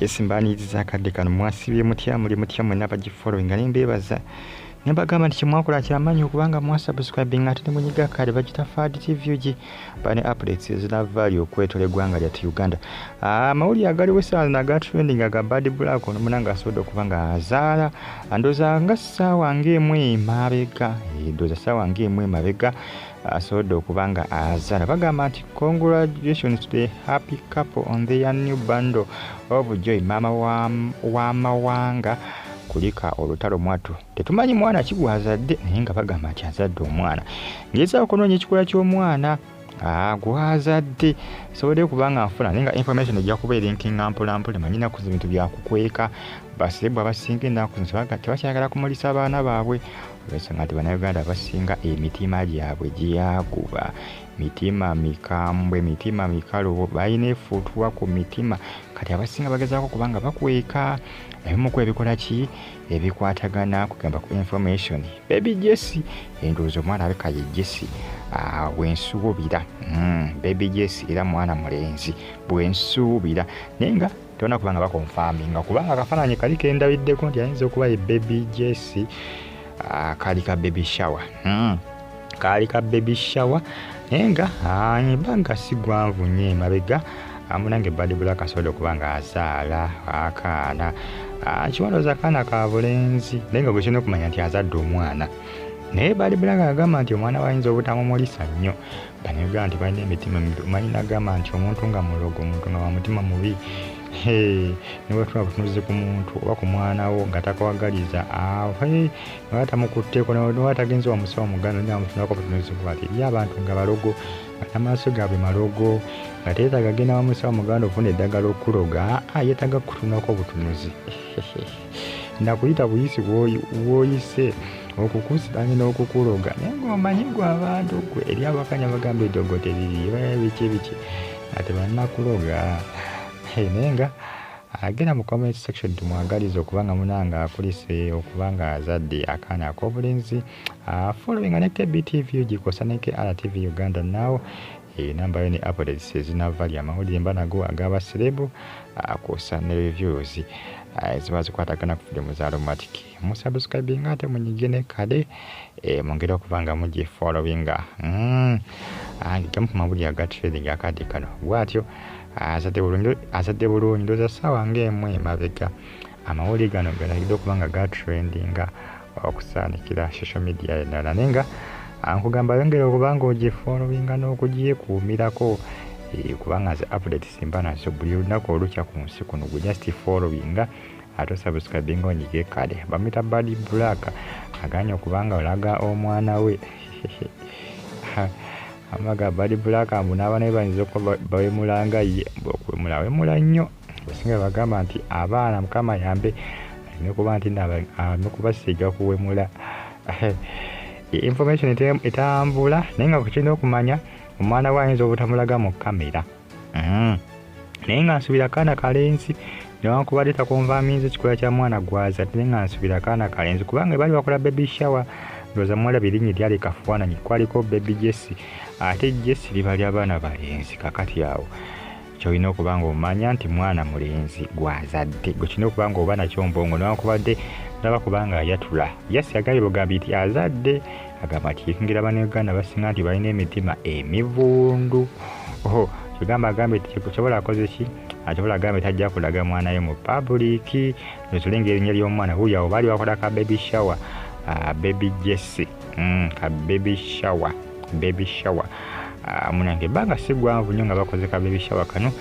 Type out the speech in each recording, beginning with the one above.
Yes mbaniriza akadde kano mwasibye mutya muli mutya mwenna bagifollowinga nembeebaza nebagamba nti kyemwakola kyamaanyi okubanga mwasubscribing ate ne munyiga kale bagita Fad TV ugi bane updates ezinavaayo okwetola eggwanga lyattu Uganda. Amawulire agaliwo essaawa naga trending aga Bad Black ono munanga asobodde okuba nga azaala ndooza nga ssaawa ng'emu emabega ndooza ssaawa ng'emu emabega asobodde okuba nga azaala. Bagamba nti congratulations to the happy couple on their new bundle of joy. Maama w'amawanga kulika olutalo mwatu tetumanyi mwana kigwazadde naye nga bagamba nti azadde omwana ngezaako okunoonya ekikula ky'omwana gwazadde sobodde kubanga nfuna naye nga information ejja kubeera enkinga mpolampola manyina ku bintu byakukweka baserebwa abasinga ennaku zino tebakyagala kumulisa abaana baabwe olw'ensonga nti bannayuganda abasinga emitima gyabwe gyaguba mitima mikambwe mitima mikalu balina efuutuwa ku mitima kati abasinga bagezaako kubanga bakweka ebimu ku ebikola ki ebikwatagana kugamba ku information. Baby Jessie endowooza omwana abeka ye Jessie bwensuubira Baby Jessie era mwana mulenzi bwensuubira naye nga tona kubanga bakonfaminga kubanga akafaananyi kali kendabiddeko nti ayinza okuba ye Baby Jessie kali ka baby shower kali ka baby shower naye nga banga sigwanvu nnyo emabega munange Bad Black asobodde okuba nga azaala akaana kiwandoza akaana ka bulenzi naye nga gwekirina okumanya nti azadde omwana naye Bad Black agamba nti omwana wayinza obutamumulisa nnyo banayuganda nti balina emitima mibi omanyi nagamba nti omuntu nga mulogo omuntu nga wa mutima mubi niwetuna butunuzi ku muntu oba ku mwana wo nga takawagaliza watamukutteko niwatagenza wamusawo muganda nyamutunako butunuzi bwati eri abantu nga balogo amaaso gaabwe malogo nga teetaaga genda wamusawo muganda ofuna eddagala okuloga yeetaaga kutunako butunuzi nakuyita buyisi bwoyise okukusitanye n'okukuloga naye ng'omanyi gwe abantu gwe eri abakanya bagamba eddogo teriri biki ate bannakuloga naye nga agenda mu comment section tumwagaliza okubanga munanga akulise okubanga azadde akaana ak'obulenzi following ne KBTV gikosa ne KRTV Uganda now namba yo ne updates ezinavali amawulire mba nago ag'abaserebu akosa ne reviews ziba zikwatagana ku firimu za Romantic musubscribing ate munyigene kale mongera okubanga mujje followinga gamu ku mawulire aga trading akadde kano bwatyo azadde bulungi ndooza ssaawa ng'emu emabega amawulire gano galagidde okubanga ga trendinga okusaanikira social media endala naye nga nkugamba yongera okubanga ogifollowinga n'okugyekuumirako kubanga ze updates mba nazo buli lunaku olukya ku nsi kuno gwe just followinga ate subscribing onyige kale bamuyita Bad Black aganya okubanga olaga omwana we amaga Bad Black amunaaba naye bayinza okuba bawemulanga ye okwemulawemula nnyo osinga bagamba nti abaana mukama yambe alina okuba nti nokubasiiga kuwemula information etambula naye nga kukirina okumanya omwana we ayinza obutamulaga mu kamera naye nga nsubira akaana kalenzi newankubadde takonvaminza ekikola kya mwana gwazadde naye nga nsubira akaana kalenzi kubanga bali bakola baby shower ndooza muwala birinnya eryali kafaananyi kwaliko Baby Jessie ate Jessie liba ly'abaana balenzi kakati awo kyolina okuba nga omanya nti mwana mulenzi gwazadde gwe kirina okuba nga oba nakyo mbongo newankubadde ndaba kubanga ayatula Jessie agambye bugambi nti azadde agamba nti yekingira bannayuganda basinga nti balina emitima emivundu kigamba agambe kyobola akoze ki kyobola agambe tajja kulaga mwana we mu public notulengera erinnya ly'omwana huyo awo baali bakola ka baby shower Baby Jessie ka baby shower munange banga sigwanvu nnyo nga bakoze ka baby shower kano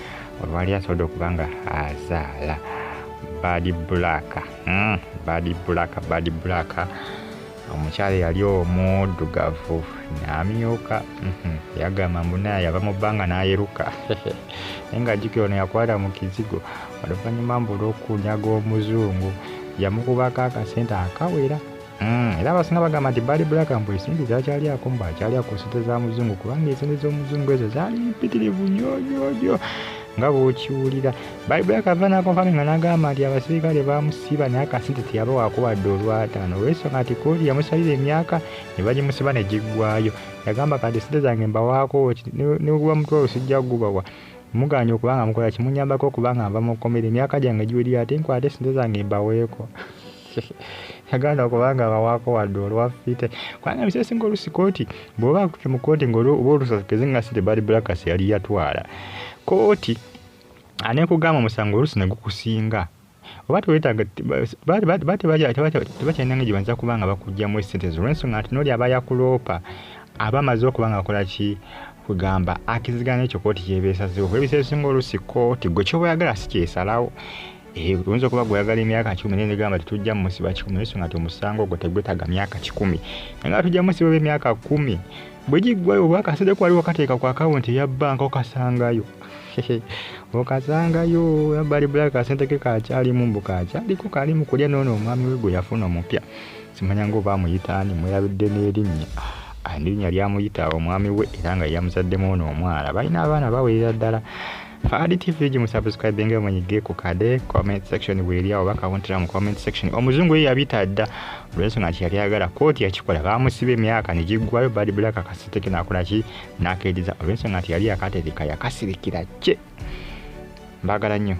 baali asobodde okubanga azaala Bad Black omukyala yali omuddugavu n'amyuka yagamba mbuna yava mu bbanga n'ayeruka naye nga jjukira ono yakwata mu kizigo oluvannyuma mbu olw'okunyaga omuzungu yamukubako akasente akawera era abasinga bagamba nti Bad Black mbu ensimbi zakyali akumba akyali akusente za muzungu kubanga esente z'omuzungu ezo zaali mpitirivu nnyo nga bw'okiwulira. Bad Black ava n'akonfaminga n'agamba nti abasirikale baamusiba naye akasente teyaba waakubadde olw'ataano olw'ensonga nti kooli yamusalira emyaka ne bagimusiba ne giggwaayo yagamba kati esente zange mbawaako ne guba mutwalo sijja gubawa muganya okubanga mukola kimunyambako okubanga nva mu kkomera emyaka gyange gy'oli ate nkwate sente zange mbaweeko yaganda okubanga bawaako wadde olwafite kubanga ebiseera ebisinga oluusi kooti bw'oba akutte mu kooti ng'oba olusasukeze nga sente Bad Blacks yali yatwala kooti anekugamba omusango oluusi ne gukusinga oba tewetaaga tebakyalinanga gye banza kubanga bakugyamu esente zo olw'ensonga nti n'oli aba yakuloopa aba amaze okubanga akola ki kugamba akizigana ekyo kooti kyebeesazeewo ebiseera ebisinga oluusi kooti gwe kyoba oyagala si kyesalawo oyinza okuba gweyagala emyaka 10 naye negamba tetujja mu musiba 10 n'ensonga nti omusango gwe tegwetaaga myaka 10 naye nga tujja mu musiba emyaka 10 bwe giggwayo oba akasente ko waliwo kateeka ku akawunti ya bbanka okasangayo okasangayo ya Bad Black akasente ke kakyalimu mbu kakyaliko kali mu kulya noono omwami we gwe yafuna omupya simanya ng'oba amuyitaani mweyabidde n'erinnya erinnya lyamuyita omwami we era nga yamuzaddemu ono omwana balina abaana bawerera ddala Fadi TV gimusubscribe nga mwenyige ku kade comment section weri awo bakawuntira mu comment section omuzungu ye yabita dda olw'ensonga nti yali ayagala kooti yakikola bamusiba emyaka ne giggwayo Bad Black akasente ke nakola ki n'akeediza olw'ensonga nti yali akatereka yakasirikira kye mbagala nnyo